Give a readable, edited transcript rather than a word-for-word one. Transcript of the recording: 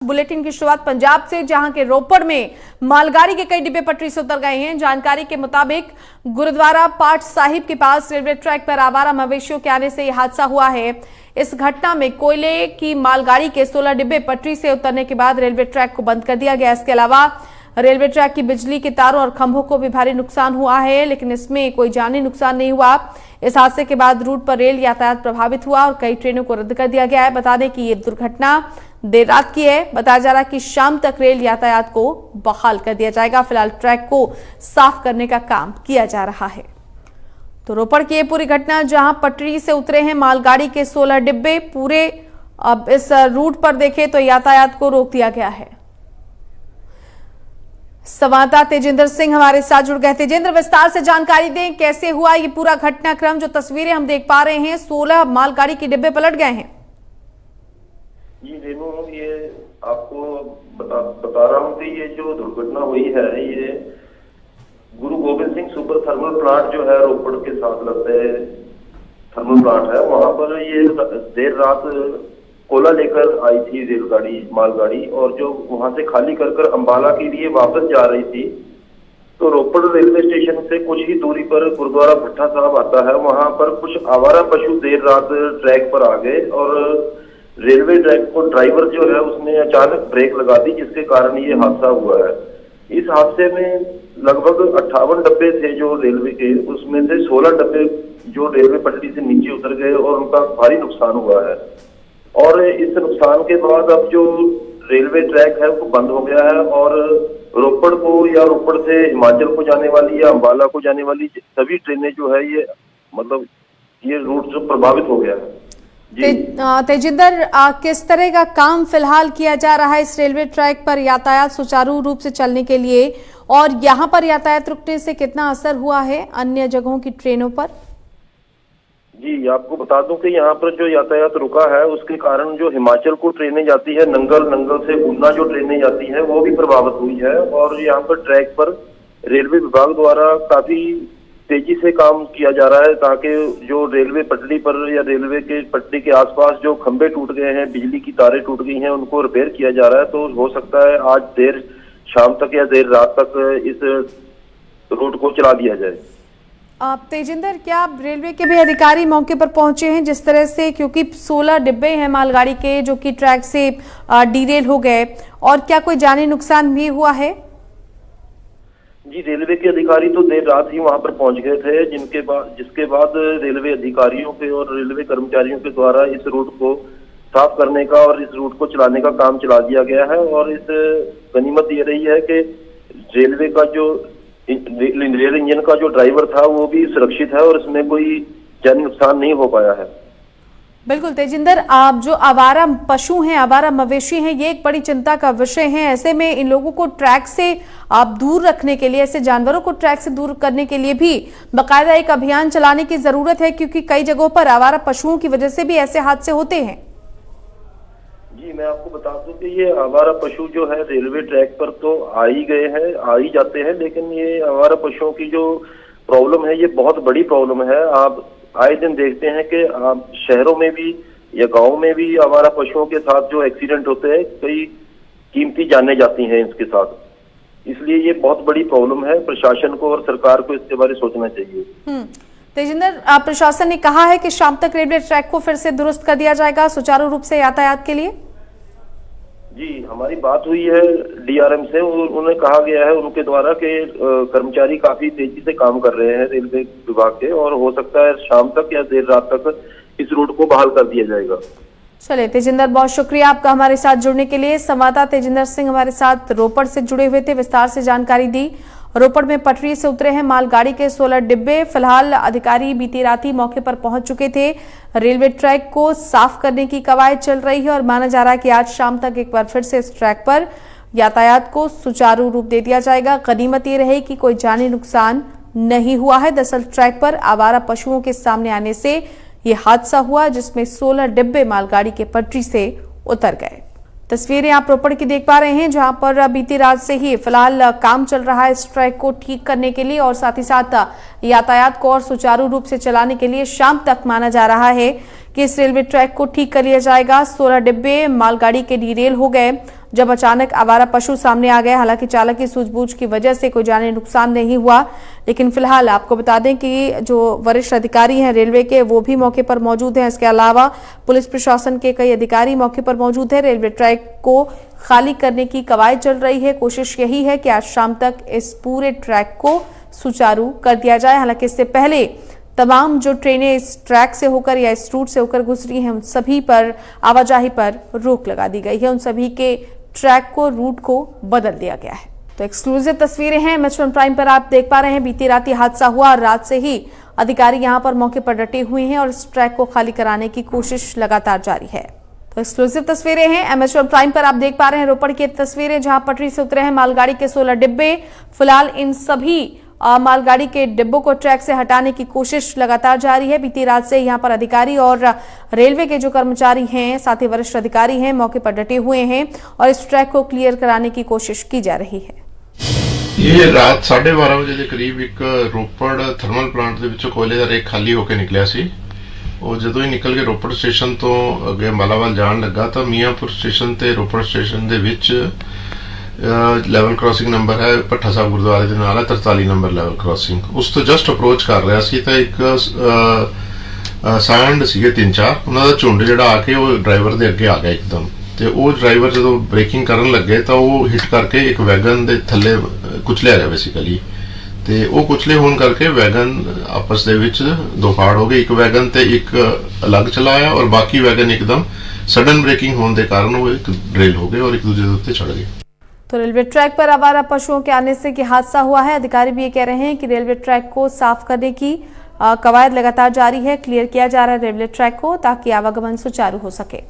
Bulletin की शुरुआत पंजाब से, जहां के रोपड़ में मालगाड़ी के कई डिब्बे पटरी से उतर गए हैं। जानकारी के मुताबिक गुरुद्वारा पाठ साहिब के पास रेलवे ट्रैक पर आवारा मवेशियों के आने से यह हादसा हुआ है। इस घटना में कोयले की मालगाड़ी के 16 डिब्बे पटरी से उतरने के बाद रेलवे ट्रैक को बंद कर दिया गया। इसके अलावा रेलवे ट्रैक की बिजली के तारों और खंभों को भी भारी नुकसान हुआ है, लेकिन इसमें कोई जानी नुकसान नहीं हुआ। इस हादसे के बाद रूट पर रेल यातायात प्रभावित हुआ और कई ट्रेनों को रद्द कर दिया गया है। बता दें कि ये दुर्घटना देर रात की है। बताया जा रहा है कि शाम तक रेल यातायात को बहाल कर दिया जाएगा। फिलहाल ट्रैक को साफ करने का काम किया जा रहा है। तो रोपड़ की ये पूरी घटना, जहां पटरी से उतरे हैं मालगाड़ी के 16 डिब्बे, पूरे अब इस रूट पर देखें तो यातायात को रोक दिया गया है। संवाददाता तेजिंदर सिंह हमारे साथ जुड़ गए। तेजिंदर, विस्तार से जानकारी दें, कैसे हुआ ये पूरा घटनाक्रम? जो तस्वीरें हम देख पा रहे हैं, 16 मालगाड़ी के डिब्बे पलट गए हैं। जी रेनू, ये आपको बता रहा हूँ कि ये जो दुर्घटना हुई है, ये Guru Gobind Singh super thermal plant जो है रोपड़ के साथ लगते थर्मल प्लांट है, वहां पर ये देर रात कोला लेकर आई थी रेलगाड़ी, मालगाड़ी, और जो वहां से खाली कर अंबाला के लिए वापस जा रही थी। तो रोपड़ रेलवे स्टेशन से कुछ ही दूरी पर गुरुद्वारा भट्टा साहब आता है, वहां पर कुछ आवारा पशु देर रात ट्रैक पर आ गए और रेलवे ट्रैक को ड्राइवर जो है उसने अचानक ब्रेक लगा दी, जिसके कारण ये हादसा हुआ है। इस हादसे में लगभग 58 डब्बे थे जो रेलवे के, उसमें से 16 डब्बे जो रेलवे पटरी से नीचे उतर गए और उनका भारी नुकसान हुआ है। और इस नुकसान के बाद अब जो रेलवे ट्रैक है वो बंद हो गया है और रोपड़ को या रोपड़ से हिमाचल को जाने वाली या अंबाला को जाने वाली सभी ट्रेनें जो है ये मतलब ये रूट जो प्रभावित हो गया है। तेजिंदर, किस तरह का काम फिलहाल किया जा रहा है इस रेलवे ट्रैक पर यातायात सुचारू रूप से चलने के लिए, और यहाँ पर यातायात रुकने से कितना असर हुआ है अन्य जगहों की ट्रेनों पर? जी, आपको बता दूं कि यहाँ पर जो यातायात रुका है उसके कारण जो हिमाचल को ट्रेनें जाती है, नंगल से ऊना जो ट्रेनें जाती है वो भी प्रभावित हुई है। और यहाँ पर ट्रैक पर रेलवे विभाग द्वारा काफी तेजी से काम किया जा रहा है, ताकि जो रेलवे पटरी पर या रेलवे के पटरी के आसपास जो खंभे टूट गए हैं, बिजली की तारें टूट गई हैं, उनको रिपेयर किया जा रहा है। तो हो सकता है आज देर शाम तक या देर रात तक इस रूट को चला दिया जाए। तेजिंदर, क्या रेलवे के भी अधिकारी मौके पर पहुंचे हैं जिस तरह से, क्योंकि 16 डिब्बे हैं मालगाड़ी के जो कि ट्रैक से डीरेल हो गए, और क्या कोई जानी नुकसान भी हुआ है? जी, रेलवे के अधिकारी तो देर रात ही वहां पर पहुंच गए थे, जिसके बाद रेलवे अधिकारियों के और रेलवे कर्मचारियों के द्वारा इस रूट को साफ करने का और इस रूट को चलाने का काम चला दिया गया है। और इस गनीमत ये रही है कि रेलवे का जो रेल इंजन का जो ड्राइवर था वो भी सुरक्षित है और इसमें कोई जानी नुकसान नहीं हो पाया है। बिल्कुल तेजिंदर, आप जो आवारा पशु हैं, आवारा मवेशी हैं, ये एक बड़ी चिंता का विषय है। ऐसे में इन लोगों को ट्रैक से आप दूर रखने के लिए, ऐसे जानवरों को ट्रैक से दूर करने के लिए भी बाकायदा एक अभियान चलाने की जरूरत है, क्योंकि कई जगहों पर आवारा पशुओं की वजह से भी ऐसे हादसे होते हैं। जी, मैं आपको बता दूं कि ये आवारा पशु जो है रेलवे ट्रैक पर तो आ ही गए हैं, आ ही जाते हैं, लेकिन ये आवारा पशुओं की जो प्रॉब्लम है ये बहुत बड़ी प्रॉब्लम है। आप आए दिन देखते हैं कि शहरों में भी या गांव में भी आवारा पशुओं के साथ जो एक्सीडेंट होते हैं, कई कीमती जानें जाती हैं इसके साथ। इसलिए ये बहुत बड़ी प्रॉब्लम है। प्रशासन को और सरकार को इसके बारे में सोचना चाहिए। तेजिंदर, प्रशासन ने कहा है कि शाम तक रेलवे ट्रैक को फिर से दुरुस्त कर दिया जाएगा सुचारू रूप से यातायात के लिए। जी, हमारी बात हुई है डीआरएम से, उन्हें कहा गया है उनके द्वारा कि कर्मचारी काफी तेजी से काम कर रहे हैं रेलवे विभाग के, और हो सकता है शाम तक या देर रात तक इस रूट को बहाल कर दिया जाएगा। चलिए तेजिंदर, बहुत शुक्रिया आपका हमारे साथ जुड़ने के लिए। संवाददाता तेजिंदर सिंह हमारे साथ रोपड़ से जुड़े हुए थे, विस्तार से जानकारी दी। रोपड़ में पटरी से उतरे हैं मालगाड़ी के 16 डिब्बे। फिलहाल अधिकारी बीती रात ही मौके पर पहुंच चुके थे। रेलवे ट्रैक को साफ करने की कवायद चल रही है और माना जा रहा है कि आज शाम तक एक बार फिर से इस ट्रैक पर यातायात को सुचारू रूप दे दिया जाएगा। गनीमत ये रहे कि कोई जानी नुकसान नहीं हुआ है। दरअसल ट्रैक पर आवारा पशुओं के सामने आने से ये हादसा हुआ, जिसमें 16 डिब्बे मालगाड़ी के पटरी से उतर गए। तस्वीरें आप रोपड़ की देख पा रहे हैं, जहां पर बीती रात से ही फिलहाल काम चल रहा है इस ट्रैक को ठीक करने के लिए और साथ ही साथ यातायात को और सुचारू रूप से चलाने के लिए शाम तक माना जा रहा है कि कि इस रेलवे ट्रैक को ठीक कर लिया जाएगा। 16 डिब्बे मालगाड़ी के डीरेल हो गए जब अचानक आवारा पशु सामने आ गए। हालांकि चालक की सूझबूझ की वजह से कोई जानी नुकसान नहीं हुआ, लेकिन फिलहाल आपको बता दें कि जो वरिष्ठ अधिकारी हैं रेलवे के वो भी मौके पर मौजूद हैं। इसके अलावा पुलिस प्रशासन के कई अधिकारी मौके पर मौजूद हैं। रेलवे ट्रैक को खाली करने की कवायद चल रही है। कोशिश यही है कि आज शाम तक इस पूरे ट्रैक को सुचारू कर दिया जाए। हालांकि इससे पहले तमाम जो ट्रेनें इस ट्रैक से होकर या इस रूट से होकर गुजरी हैं उन सभी पर आवाजाही पर रोक लगा दी गई है। उन सभी के ट्रैक को, रूट को बदल दिया गया है। तो एक्सक्लूसिव तस्वीरें हैं एमएच1 प्राइम पर आप देख पा रहे हैं। बीती रात ये हादसा हुआ और रात से ही अधिकारी यहां पर मौके पर डटे हुए हैं और इस ट्रैक को खाली कराने की कोशिश लगातार जारी है। तो एक्सक्लूसिव तस्वीरें हैं एमएच1 प्राइम पर आप देख पा रहे हैं। रोपड़ की तस्वीरें जहां पटरी से उतरे हैं मालगाड़ी के 16 डिब्बे। फिलहाल इन सभी मालगाड़ी के डिब्बों को ट्रैक से हटाने की कोशिश लगातार जारी है। बीती रात से यहां पर अधिकारी और रेलवे के जो कर्मचारी हैं, साथ ही वरिष्ठ अधिकारी हैं, मौके पर डटे हुए हैं और इस ट्रैक को क्लियर कराने की कोशिश की जा रही है। ਇਹ ਰਾਤ 12:30 ਵਜੇ ਦੇ ਕਰੀਬ ਇੱਕ ਰੋਪੜ ਥਰਮਲ ਪਲਾਂਟ ਦੇ ਵਿੱਚੋਂ ਕੋਇਲੇ ਦਾ ਰੇਕ ਖਾਲੀ ਹੋ ਕੇ ਨਿਕਲਿਆ ਸੀ। ਉਹ ਜਦੋਂ ਹੀ ਨਿਕਲ ਕੇ ਰੋਪੜ ਸਟੇਸ਼ਨ ਤੋਂ ਅੱਗੇ ਮਾਲਾਵਾਲ ਜਾਣ ਲੱਗਾ ਤਾਂ ਮੀਆਂਪੁਰ ਸਟੇਸ਼ਨ ਤੇ ਰੋਪੜ ਸਟੇਸ਼ਨ ਦੇ ਵਿੱਚ ਲੈਵਲ ਕ੍ਰਾਸਿੰਗ ਨੰਬਰ ਹੈ ਭੱਠਾ ਸਾਹਿਬ ਗੁਰਦੁਆਰੇ ਦੇ ਨਾਲ ਹੈ 43 ਨੰਬਰ ਲੈਵਲ ਕ੍ਰਾਸਿੰਗ। ਉਸ ਤੋਂ ਜਸਟ ਅਪਰੋਚ ਕਰ ਰਿਹਾ ਸੀ ਤਾਂ ਇੱਕ ਸਾਇੰਡ ਸੀਗੇ 3-4 ਉਹਨਾਂ ਦਾ ਝੁੰਡ ਜਿਹੜਾ ਆ ਕੇ ਉਹ ਡਰਾਈਵਰ ਦੇ ਅੱਗੇ ਆ ਗਿਆ ਇੱਕਦਮ। ਤੇ ਉਹ ਡਰਾਈਵਰ ਜਦੋਂ ਬ੍ਰੇਕਿੰਗ ਕਰਨ ਲੱਗੇ ਤਾਂ ਉਹ ਹਿੱਟ ਕਰਕੇ ਇੱਕ ਵੈਗਨ ਦੇ ਥੱਲੇ ਕੁਚਲਿਆ ਗਿਆ ਬੇਸਿਕਲੀ। ਤੇ ਉਹ ਕੁਚਲੇ ਹੋਣ ਕਰਕੇ ਵੈਗਨ ਆਪਸ ਦੇ ਵਿੱਚ ਦੋ ਪਾੜ ਹੋ ਗਏ। ਇੱਕ ਵੈਗਨ ਤੇ ਇੱਕ ਅਲੱਗ ਚਲਾ ਆਇਆ ਔਰ ਬਾਕੀ ਵੈਗਨ ਇੱਕਦਮ सडन ब्रेकिंग होने के कारण वो एक ड्रिल हो गए और एक दूसरे उत्ते चढ़ गए। तो रेलवे ट्रैक पर आवारा पशुओं के आने से हादसा हुआ है। अधिकारी भी ये कह रहे हैं कि रेलवे ट्रैक को साफ करने की कवायद लगातार जारी है। क्लियर किया जा रहा है रेलवे ट्रैक को ताकि आवागमन सुचारू हो सके।